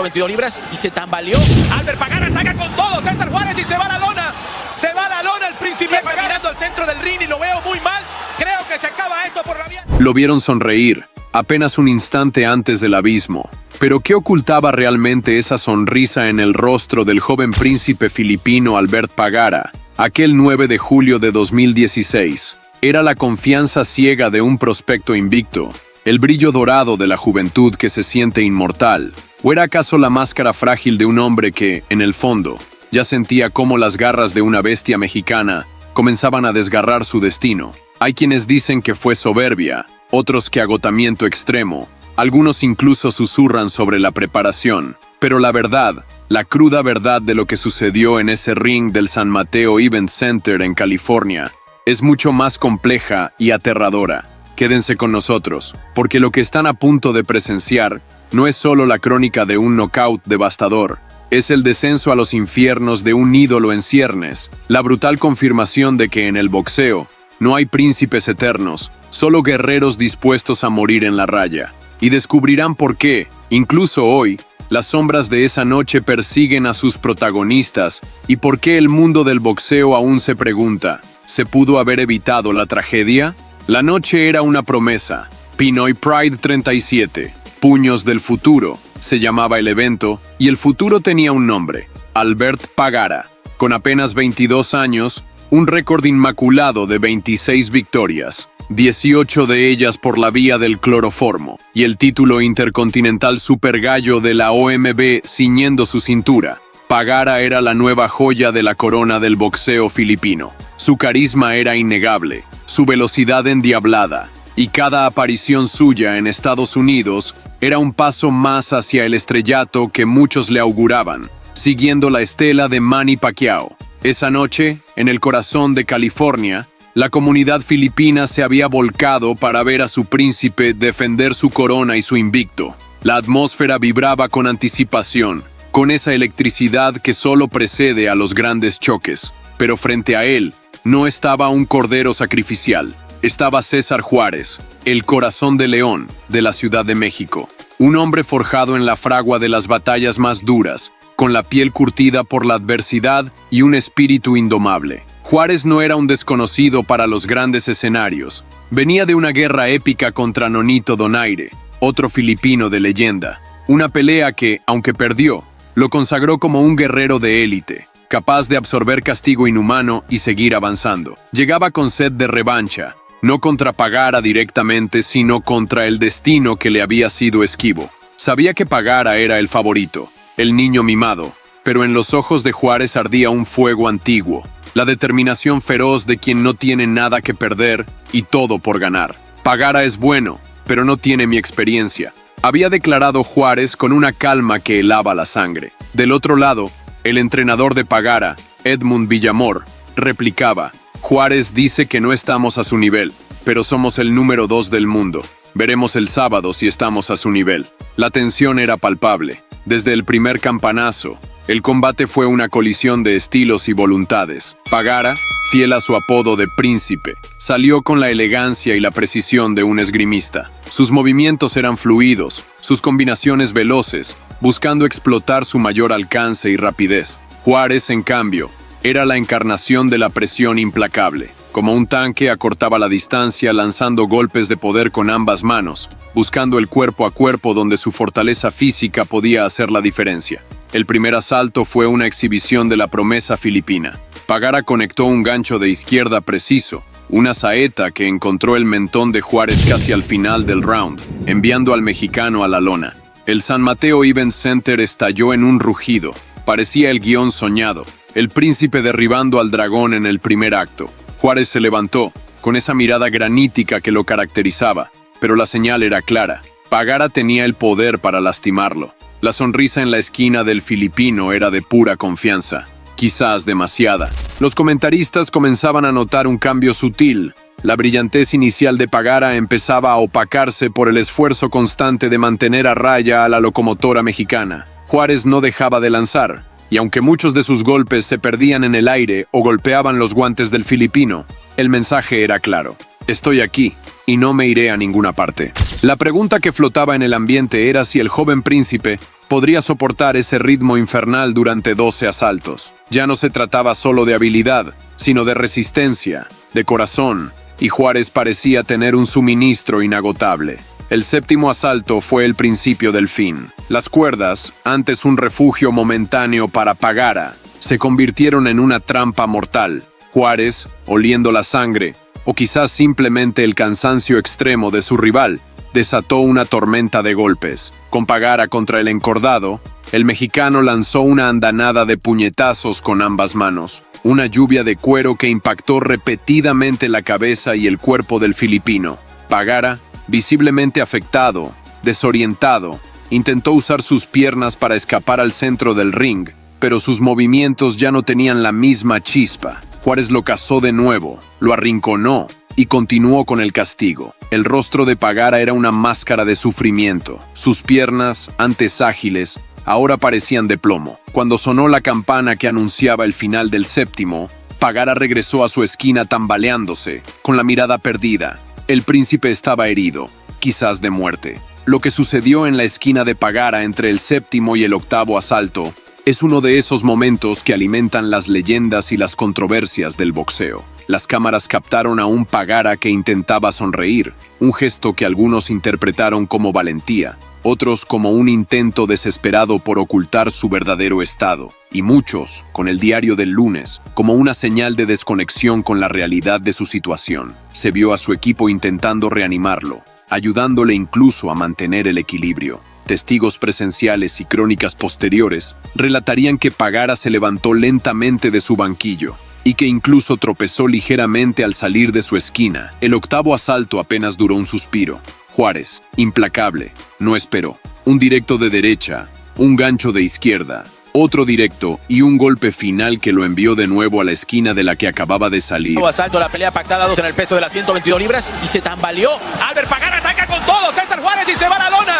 122 libras y se tambaleó. Albert Pagara ataca con todo, César Juárez, y se va a la lona. Se va a la lona el príncipe Pagara mirando al centro del ring y lo veo muy mal. Creo que se acaba esto por la vía. Lo vieron sonreír, apenas un instante antes del abismo. Pero ¿qué ocultaba realmente esa sonrisa en el rostro del joven príncipe filipino Albert Pagara, aquel 9 de julio de 2016? Era la confianza ciega de un prospecto invicto, el brillo dorado de la juventud que se siente inmortal, ¿o era acaso la máscara frágil de un hombre que, en el fondo, ya sentía cómo las garras de una bestia mexicana comenzaban a desgarrar su destino? Hay quienes dicen que fue soberbia, otros que agotamiento extremo, algunos incluso susurran sobre la preparación, pero la verdad, la cruda verdad de lo que sucedió en ese ring del San Mateo Event Center en California, es mucho más compleja y aterradora. Quédense con nosotros, porque lo que están a punto de presenciar no es solo la crónica de un knockout devastador, es el descenso a los infiernos de un ídolo en ciernes, la brutal confirmación de que en el boxeo no hay príncipes eternos, solo guerreros dispuestos a morir en la raya. Y descubrirán por qué, incluso hoy, las sombras de esa noche persiguen a sus protagonistas y por qué el mundo del boxeo aún se pregunta, ¿se pudo haber evitado la tragedia? La noche era una promesa. Pinoy Pride 37, Puños del Futuro, se llamaba el evento, y el futuro tenía un nombre, Albert Pagara. Con apenas 22 años, un récord inmaculado de 26 victorias, 18 de ellas por la vía del cloroformo, y el título intercontinental Super Gallo de la OMB ciñendo su cintura. Pagara era la nueva joya de la corona del boxeo filipino. Su carisma era innegable, su velocidad endiablada, y cada aparición suya en Estados Unidos era un paso más hacia el estrellato que muchos le auguraban, siguiendo la estela de Manny Pacquiao. Esa noche, en el corazón de California, la comunidad filipina se había volcado para ver a su príncipe defender su corona y su invicto. La atmósfera vibraba con anticipación, con esa electricidad que solo precede a los grandes choques. Pero frente a él, no estaba un cordero sacrificial. Estaba César Juárez, el corazón de león de la Ciudad de México. Un hombre forjado en la fragua de las batallas más duras, con la piel curtida por la adversidad y un espíritu indomable. Juárez no era un desconocido para los grandes escenarios. Venía de una guerra épica contra Nonito Donaire, otro filipino de leyenda. Una pelea que, aunque perdió, lo consagró como un guerrero de élite, capaz de absorber castigo inhumano y seguir avanzando. Llegaba con sed de revancha, no contra Pagara directamente, sino contra el destino que le había sido esquivo. Sabía que Pagara era el favorito, el niño mimado, pero en los ojos de Juárez ardía un fuego antiguo, la determinación feroz de quien no tiene nada que perder y todo por ganar. Pagara es bueno, pero no tiene mi experiencia, había declarado Juárez con una calma que helaba la sangre. Del otro lado, el entrenador de Pagara, Edmund Villamor, replicaba: Juárez dice que no estamos a su nivel, pero somos el número 2 del mundo. Veremos el sábado si estamos a su nivel. La tensión era palpable. Desde el primer campanazo, el combate fue una colisión de estilos y voluntades. Pagara, fiel a su apodo de príncipe, salió con la elegancia y la precisión de un esgrimista. Sus movimientos eran fluidos, sus combinaciones veloces, buscando explotar su mayor alcance y rapidez. Juárez, en cambio, era la encarnación de la presión implacable. Como un tanque, acortaba la distancia lanzando golpes de poder con ambas manos, buscando el cuerpo a cuerpo donde su fortaleza física podía hacer la diferencia. El primer asalto fue una exhibición de la promesa filipina. Pagara conectó un gancho de izquierda preciso, una saeta que encontró el mentón de Juárez casi al final del round, enviando al mexicano a la lona. El San Mateo Event Center estalló en un rugido. Parecía el guión soñado, el príncipe derribando al dragón en el primer acto. Juárez se levantó, con esa mirada granítica que lo caracterizaba, pero la señal era clara. Pagara tenía el poder para lastimarlo. La sonrisa en la esquina del filipino era de pura confianza, quizás demasiada. Los comentaristas comenzaban a notar un cambio sutil. La brillantez inicial de Pagara empezaba a opacarse por el esfuerzo constante de mantener a raya a la locomotora mexicana. Juárez no dejaba de lanzar, y aunque muchos de sus golpes se perdían en el aire o golpeaban los guantes del filipino, el mensaje era claro: estoy aquí y no me iré a ninguna parte. La pregunta que flotaba en el ambiente era si el joven príncipe podría soportar ese ritmo infernal durante 12 asaltos. Ya no se trataba solo de habilidad, sino de resistencia, de corazón, y Juárez parecía tener un suministro inagotable. El séptimo asalto fue el principio del fin. Las cuerdas, antes un refugio momentáneo para Pagara, se convirtieron en una trampa mortal. Juárez, oliendo la sangre, o quizás simplemente el cansancio extremo de su rival, desató una tormenta de golpes. Con Pagara contra el encordado, el mexicano lanzó una andanada de puñetazos con ambas manos, una lluvia de cuero que impactó repetidamente la cabeza y el cuerpo del filipino. Pagara, visiblemente afectado, desorientado, intentó usar sus piernas para escapar al centro del ring, pero sus movimientos ya no tenían la misma chispa. Juárez lo cazó de nuevo, lo arrinconó y continuó con el castigo. El rostro de Pagara era una máscara de sufrimiento. Sus piernas, antes ágiles, ahora parecían de plomo. Cuando sonó la campana que anunciaba el final del séptimo, Pagara regresó a su esquina tambaleándose, con la mirada perdida. El príncipe estaba herido, quizás de muerte. Lo que sucedió en la esquina de Pagara entre el séptimo y el octavo asalto es uno de esos momentos que alimentan las leyendas y las controversias del boxeo. Las cámaras captaron a un Pagara que intentaba sonreír, un gesto que algunos interpretaron como valentía, otros como un intento desesperado por ocultar su verdadero estado, y muchos, con el diario del lunes, como una señal de desconexión con la realidad de su situación. Se vio a su equipo intentando reanimarlo, ayudándole incluso a mantener el equilibrio. Testigos presenciales y crónicas posteriores relatarían que Pagara se levantó lentamente de su banquillo y que incluso tropezó ligeramente al salir de su esquina. El octavo asalto apenas duró un suspiro. Juárez, implacable, no esperó. Un directo de derecha, un gancho de izquierda, otro directo y un golpe final que lo envió de nuevo a la esquina de la que acababa de salir. Nuevo asalto, la pelea pactada en el peso de las 122 libras y se tambaleó. Albert Pagara ataca con todo, César Juárez, y se va a la lona.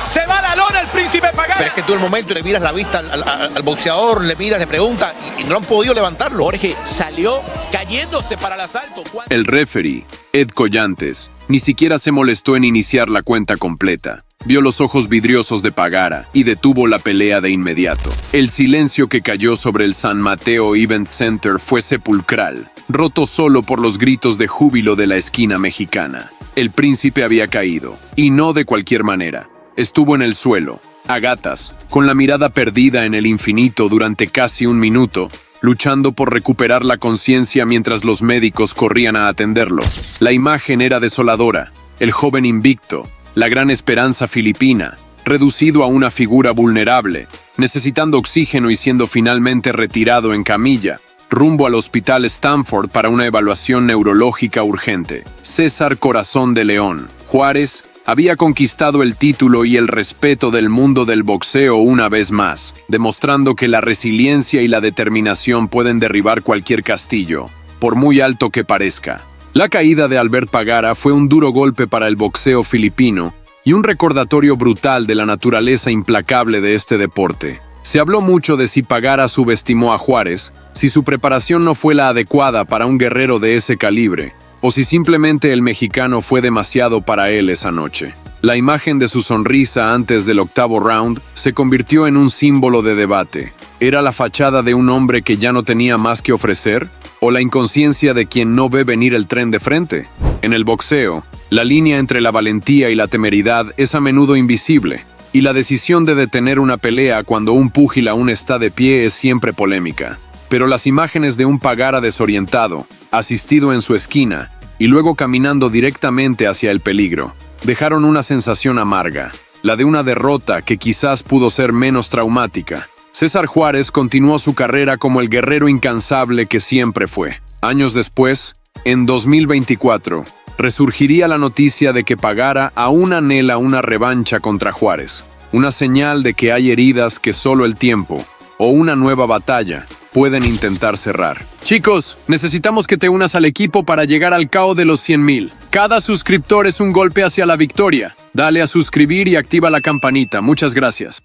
Se va a la lona el príncipe Pagara. Pero es que tú en el momento le miras la vista al boxeador, le miras, le preguntas y no han podido levantarlo. Jorge salió cayéndose para el asalto. El referee, Ed Collantes, ni siquiera se molestó en iniciar la cuenta completa. Vio los ojos vidriosos de Pagara y detuvo la pelea de inmediato. El silencio que cayó sobre el San Mateo Event Center fue sepulcral, roto solo por los gritos de júbilo de la esquina mexicana. El príncipe había caído, y no de cualquier manera. Estuvo en el suelo, a gatas, con la mirada perdida en el infinito durante casi un minuto, luchando por recuperar la conciencia mientras los médicos corrían a atenderlo. La imagen era desoladora. El joven invicto, la gran esperanza filipina, reducido a una figura vulnerable, necesitando oxígeno y siendo finalmente retirado en camilla, rumbo al hospital Stanford para una evaluación neurológica urgente. César Corazón de León, Juárez, había conquistado el título y el respeto del mundo del boxeo una vez más, demostrando que la resiliencia y la determinación pueden derribar cualquier castillo, por muy alto que parezca. La caída de Albert Pagara fue un duro golpe para el boxeo filipino y un recordatorio brutal de la naturaleza implacable de este deporte. Se habló mucho de si Pagara subestimó a Juárez, si su preparación no fue la adecuada para un guerrero de ese calibre, o si simplemente el mexicano fue demasiado para él esa noche. La imagen de su sonrisa antes del octavo round se convirtió en un símbolo de debate. ¿Era la fachada de un hombre que ya no tenía más que ofrecer? ¿O la inconsciencia de quien no ve venir el tren de frente? En el boxeo, la línea entre la valentía y la temeridad es a menudo invisible, y la decisión de detener una pelea cuando un púgil aún está de pie es siempre polémica. Pero las imágenes de un Pagara desorientado, asistido en su esquina, y luego caminando directamente hacia el peligro, dejaron una sensación amarga, la de una derrota que quizás pudo ser menos traumática. César Juárez continuó su carrera como el guerrero incansable que siempre fue. Años después, en 2024, resurgiría la noticia de que Pagara aún anhela una revancha contra Juárez, una señal de que hay heridas que solo el tiempo, o una nueva batalla, pueden intentar cerrar. Chicos, necesitamos que te unas al equipo para llegar al KO de los 100,000. Cada suscriptor es un golpe hacia la victoria. Dale a suscribir y activa la campanita. Muchas gracias.